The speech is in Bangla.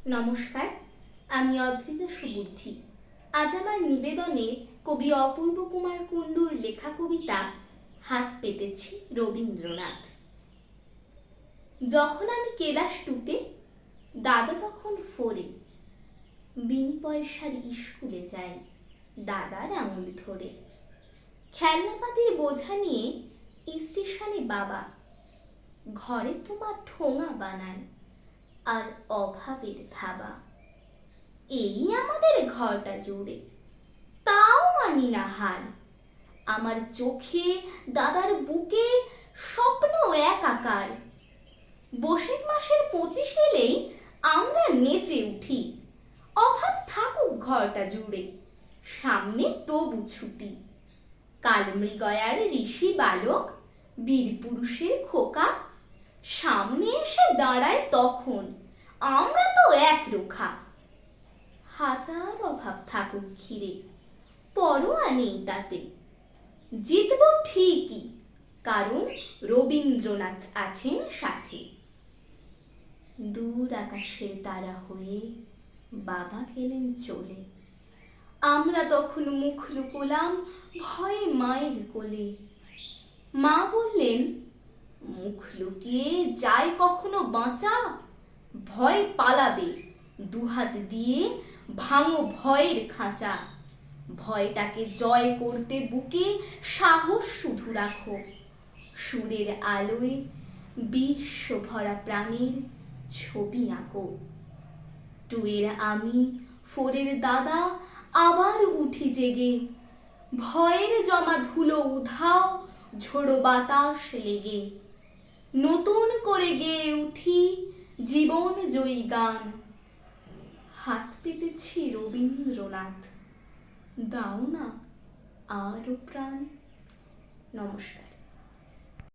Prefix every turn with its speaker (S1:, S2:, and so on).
S1: নমস্কার, আমি অদ্রিজা সুবুদ্ধি। আজ আমার নিবেদনে কবি অপূর্ব কুমার কুণ্ডুর লেখা কবিতা হাত পেতেছি রবীন্দ্রনাথ। যখন আমি ক্লাস 2-তে, দাদা তখন 4-এ। বিনি পয়সার স্কুলে যাই দাদার আঙুল ধরে। খেলনাপাতির বোঝা নিয়ে স্টেশনে বাবা, ঘরে তোমার ঠোঙা বানান আর অভাবের ধাবা। এই আমাদের ঘরটা জুড়ে, তাও মানি না হার। আমার চোখে দাদার বুকে স্বপ্ন একাকার। বৈশাখ মাসের 25 এলেই আমরা নেচে উঠি। অভাব থাকুক ঘরটা জুড়ে, সামনে তবু ছুটি। কালমৃগয়ার ঋষি বালক, বীর পুরুষের খোকা, সামনে এসে দাঁড়ায় তখন আমরা তো এক রোখা। হাজার অভাব থাকুক ঘিরে, পরোয়া নেই তাতে। জিতব ঠিকই, কারণ রবীন্দ্রনাথ আছেন সাথে। দূর আকাশের তারা হয়ে বাবা গেলেন চলে। আমরা তখন মুখ লুকোলাম ভয়ে মায়ের কোলে। মা বললেন, মুখ লুকিয়ে যায় কখনো বাঁচা, ভয় পালাবে, দুহাত দিয়ে ভাঙো ভয়ের খাঁচা। ভয়টাকে জয় করতে বুকে সাহস শুধু রাখো। সুরের আলোয় বিশ্বভরা প্রাণীর ছবি আঁকো। 2-এর আমি, 4-এর দাদা আবার উঠি জেগে। ভয়ের জমা ধুলো উধাও ঝোড়ো বাতাস লেগে। নতুন করে গেয়ে উঠি জীবন জয়ী গান। হাত পেতেছি রবীন্দ্রনাথ, দাও না আরো প্রাণ। নমস্কার।